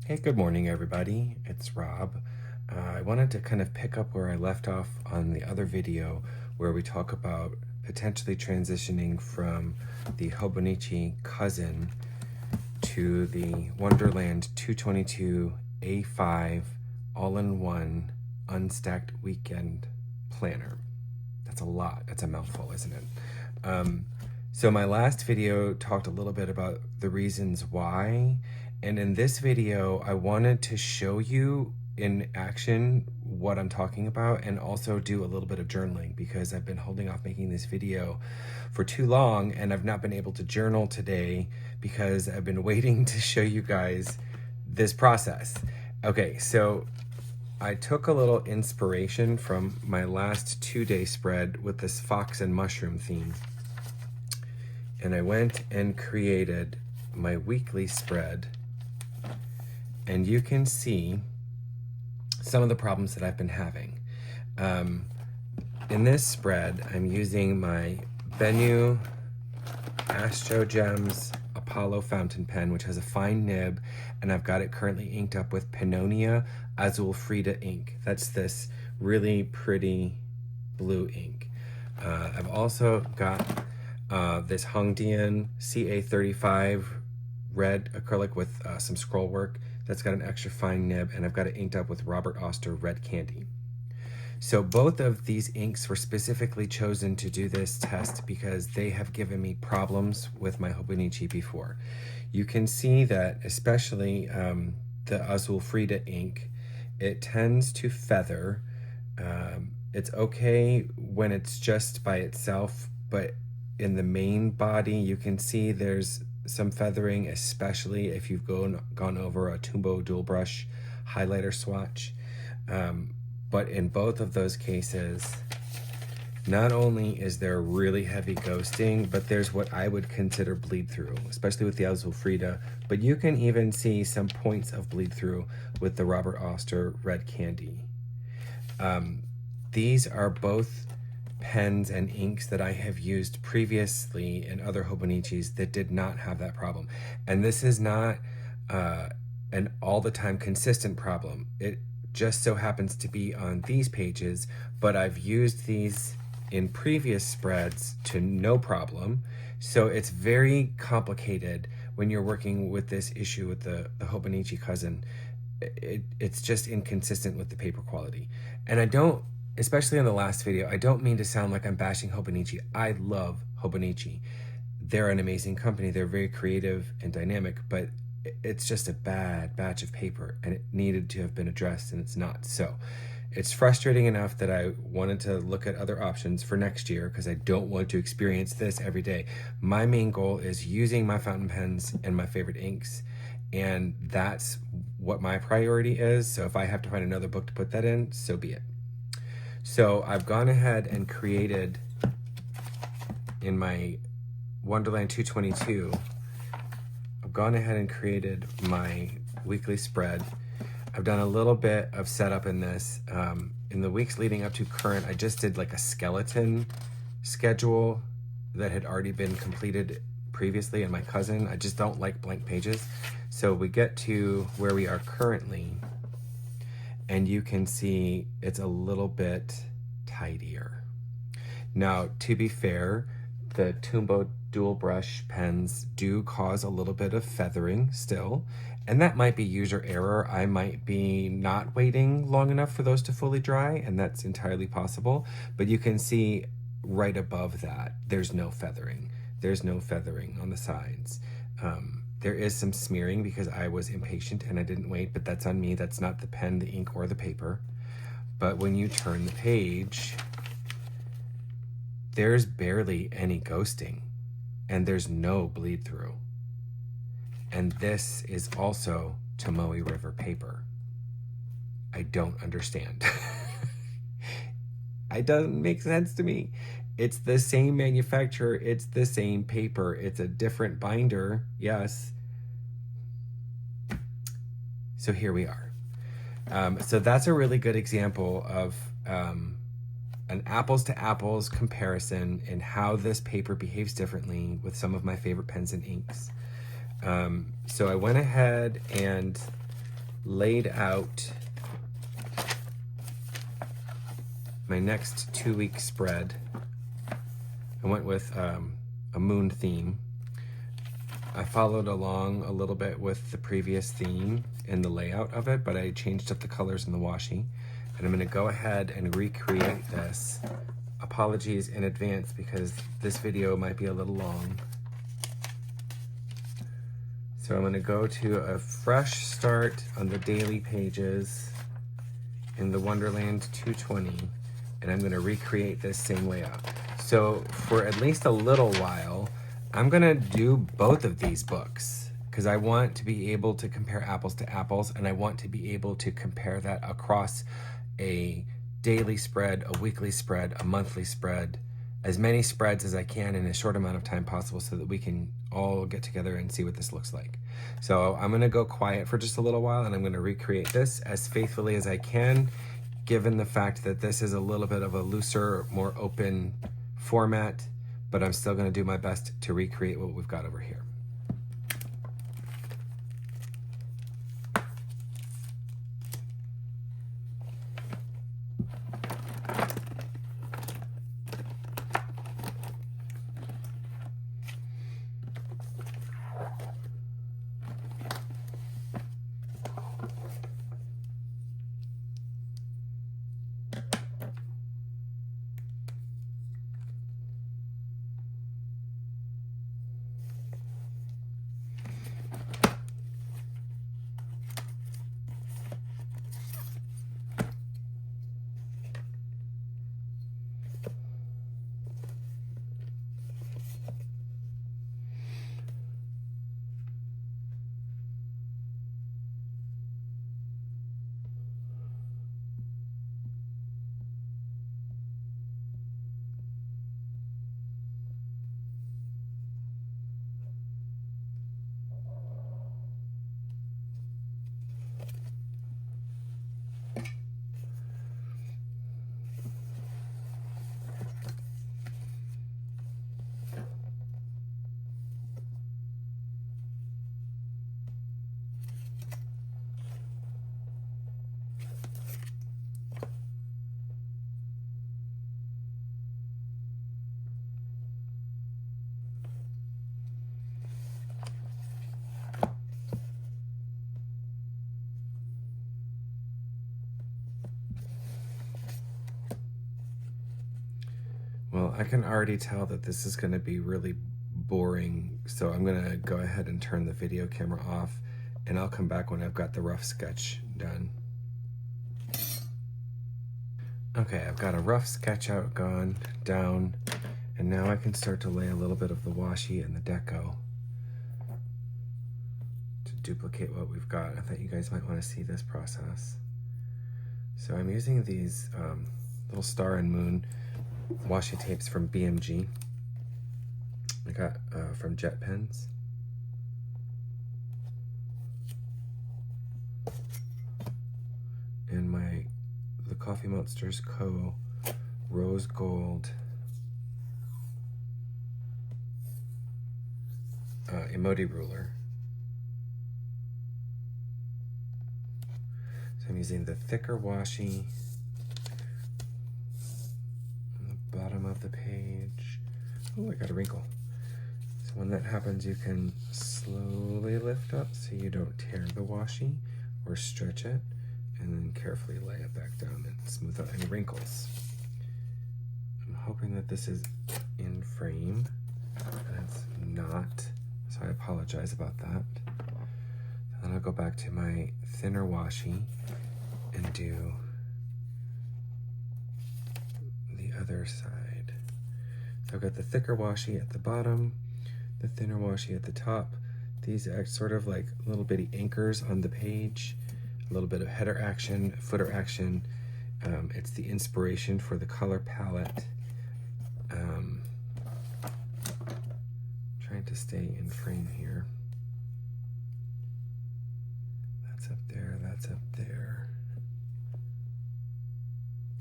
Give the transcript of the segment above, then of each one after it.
Hey, good morning, everybody. It's Rob. I wanted to kind of pick up where I left off on the other video where we talk about potentially transitioning from the Hobonichi Cousin to the Wonderland 222 A5 all-in-one unstacked weekend planner. That's a lot. That's a mouthful, isn't it? So my last video talked a little bit about the reasons why, and in this video I wanted to show you in action what I'm talking about and also do a little bit of journaling because I've been holding off making this video for too long and I've not been able to journal today because I've been waiting to show you guys this process. Okay, so I took a little inspiration from my last 2-day spread with this fox and mushroom theme. And I went and created my weekly spread. And you can see some of the problems that I've been having. In this spread, I'm using my Bennu Astro Gems Apollo fountain pen, which has a fine nib, and I've got it currently inked up with Pannonia Azul Frida ink. That's this really pretty blue ink. I've also got this Hongdian CA35 red acrylic with some scroll work that's got an extra fine nib, and I've got it inked up with Robert Oster red candy. So both of these inks were specifically chosen to do this test because they have given me problems with my Hobonichi before. You can see that especially the Azul Frida ink, it tends to feather. It's okay when it's just by itself, but in the main body you can see there's some feathering, especially if you've gone over a Tombow dual brush highlighter swatch. But in both of those cases, not only is there really heavy ghosting, but there's what I would consider bleed through, especially with the Azul Frida. But you can even see some points of bleed through with the Robert Oster red candy. These are both pens and inks that I have used previously in other Hobonichis that did not have that problem. And this is not an all the time consistent problem. It just so happens to be on these pages, but I've used these in previous spreads to no problem. So it's very complicated when you're working with this issue with the Hobonichi Cousin. It's just inconsistent with the paper quality. And I don't, especially in the last video, I don't mean to sound like I'm bashing Hobonichi. I love Hobonichi. They're an amazing company. They're very creative and dynamic, but it's just a bad batch of paper and it needed to have been addressed and it's not. So it's frustrating enough that I wanted to look at other options for next year because I don't want to experience this every day. My main goal is using my fountain pens and my favorite inks, and that's what my priority is. So if I have to find another book to put that in, so be it. So I've gone ahead and created in my Wonderland 222, I've gone ahead and created my weekly spread. I've done a little bit of setup in this. In the weeks leading up to current, I just did like a skeleton schedule that had already been completed previously in my Cousin. I just don't like blank pages. So we get to where we are currently, and you can see it's a little bit tidier. Now, to be fair, the Tombow dual brush pens do cause a little bit of feathering still, and that might be user error. I might be not waiting long enough for those to fully dry, and that's entirely possible. But you can see right above that, there's no feathering. There's no feathering on the sides. There is some smearing because I was impatient and I didn't wait, but that's on me. That's not the pen, the ink, or the paper. But when you turn the page, there's barely any ghosting and there's no bleed through. And this is also Tomoe River paper. I don't understand. It doesn't make sense to me. It's the same manufacturer, it's the same paper, it's a different binder, yes. So here we are. So that's a really good example of an apples to apples comparison and how this paper behaves differently with some of my favorite pens and inks. So I went ahead and laid out my next 2-week spread. I went with a moon theme. I followed along a little bit with the previous theme in the layout of it, but I changed up the colors in the washi. And I'm going to go ahead and recreate this. Apologies in advance because this video might be a little long. So I'm going to go to a fresh start on the daily pages in the Wonderland 220, and I'm going to recreate this same layout. So for at least a little while, I'm going to do both of these books because I want to be able to compare apples to apples, and I want to be able to compare that across a daily spread, a weekly spread, a monthly spread, as many spreads as I can in a short amount of time possible so that we can all get together and see what this looks like. So I'm going to go quiet for just a little while, and I'm going to recreate this as faithfully as I can, given the fact that this is a little bit of a looser, more open format, but I'm still going to do my best to recreate what we've got over here. Well, I can already tell that this is going to be really boring, so I'm going to go ahead and turn the video camera off, and I'll come back when I've got the rough sketch done. Okay, I've got a rough sketch down, and now I can start to lay a little bit of the washi and the deco to duplicate what we've got. I thought you guys might want to see this process. So I'm using these little star and moon washi tapes from BMG. I got from Jet Pens. And the Coffee Monsters Co. Rose Gold emoji ruler. So I'm using the thicker washi bottom of the page. Oh, I got a wrinkle. So when that happens, you can slowly lift up so you don't tear the washi or stretch it, and then carefully lay it back down and smooth out any wrinkles. I'm hoping that this is in frame, and it's not, so I apologize about that. Then I'll go back to my thinner washi and do other side. So I've got the thicker washi at the bottom, the thinner washi at the top. These act sort of like little bitty anchors on the page, a little bit of header action, footer action. It's the inspiration for the color palette. Trying to stay in frame here. That's up there, that's up there.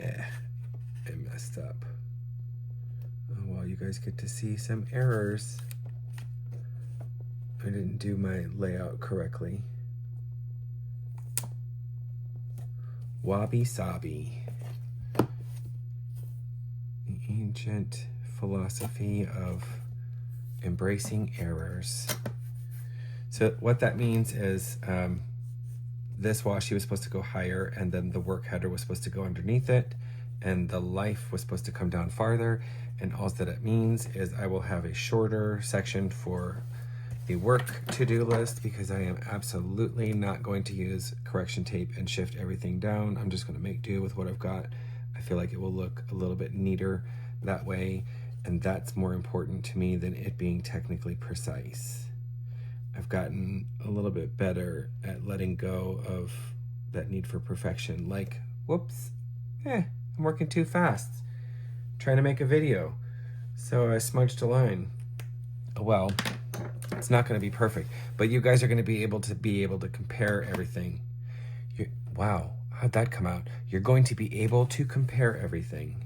I messed up. Oh, well, you guys get to see some errors. I didn't do my layout correctly. Wabi Sabi. The ancient philosophy of embracing errors. So what that means is this washi was supposed to go higher, and then the work header was supposed to go underneath it, and the life was supposed to come down farther. And all that it means is I will have a shorter section for the work to-do list, because I am absolutely not going to use correction tape and shift everything down. I'm just going to make do with what I've got. I feel like it will look a little bit neater that way, and that's more important to me than it being technically precise. I've gotten a little bit better at letting go of that need for perfection. Like, whoops, I'm working too fast, trying to make a video, so I smudged a line. Well, it's not going to be perfect, but you guys are going to be able to compare everything. Wow, how'd that come out? You're going to be able to compare everything.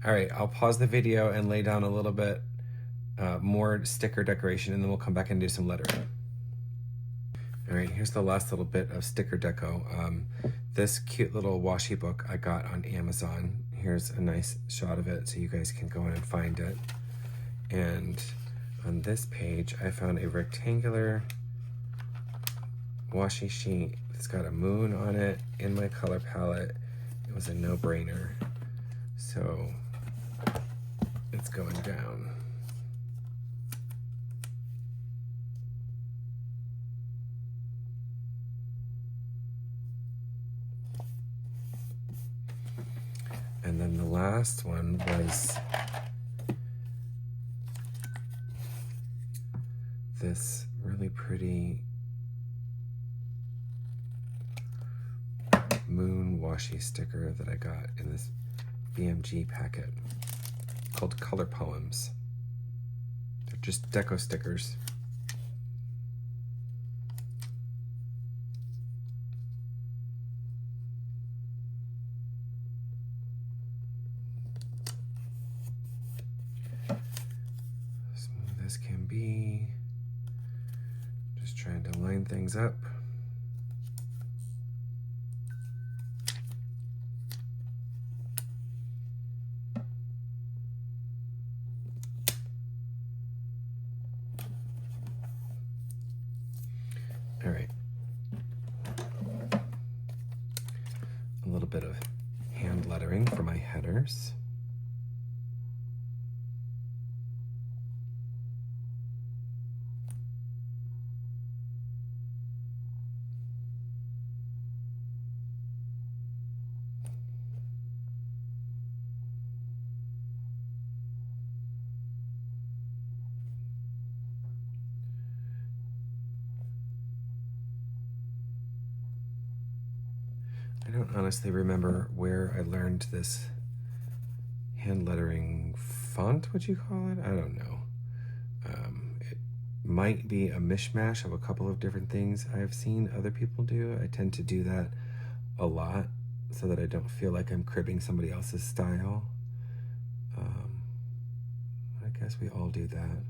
All right, I'll pause the video and lay down a little bit more sticker decoration, and then we'll come back and do some lettering. All right, here's the last little bit of sticker deco. This cute little washi book I got on Amazon. Here's a nice shot of it so you guys can go in and find it. And on this page, I found a rectangular washi sheet. It's got a moon on it in my color palette. It was a no-brainer. So it's going down. And then the last one was this really pretty moon washi sticker that I got in this BMG packet called Color Poems. They're just deco stickers. Smooth as can be. Just trying to line things up. All right. A little bit of hand lettering for my headers. I don't honestly remember where I learned this hand lettering font, would you call it? I don't know. It might be a mishmash of a couple of different things I've seen other people do. I tend to do that a lot so that I don't feel like I'm cribbing somebody else's style. I guess we all do that.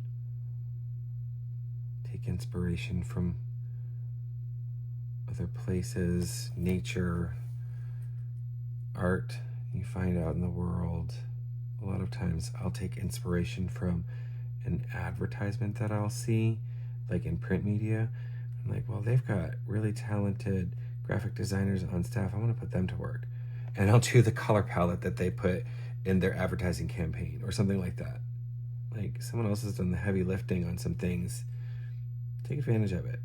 Take inspiration from other places, nature, art you find out in the world. A lot of times I'll take inspiration from an advertisement that I'll see, like in print media. I'm like, well, they've got really talented graphic designers on staff. I want to put them to work. And I'll do the color palette that they put in their advertising campaign or something like that. Like, someone else has done the heavy lifting on some things. Take advantage of it.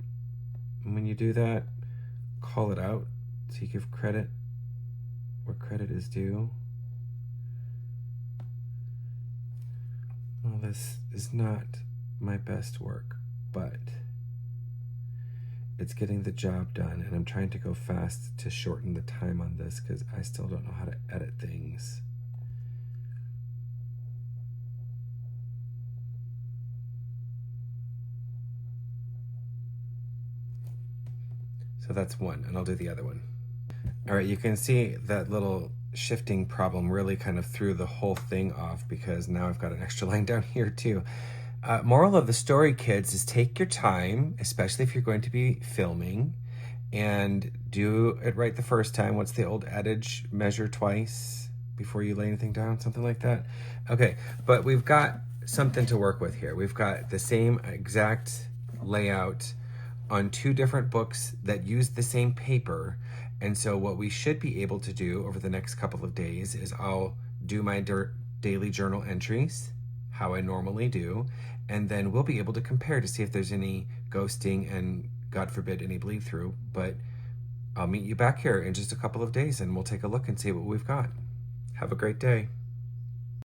And when you do that, call it out so you give credit where credit is due. Well, this is not my best work, but it's getting the job done, and I'm trying to go fast to shorten the time on this because I still don't know how to edit things. So that's one, and I'll do the other one. All right, you can see that little shifting problem really kind of threw the whole thing off because now I've got an extra line down here too. Moral of the story, kids, is take your time, especially if you're going to be filming, and do it right the first time. What's the old adage? Measure twice before you lay anything down, something like that. Okay, but we've got something to work with here. We've got the same exact layout on two different books that use the same paper. And so what we should be able to do over the next couple of days is I'll do my daily journal entries, how I normally do, and then we'll be able to compare to see if there's any ghosting and, God forbid, any bleed through. But I'll meet you back here in just a couple of days and we'll take a look and see what we've got. Have a great day.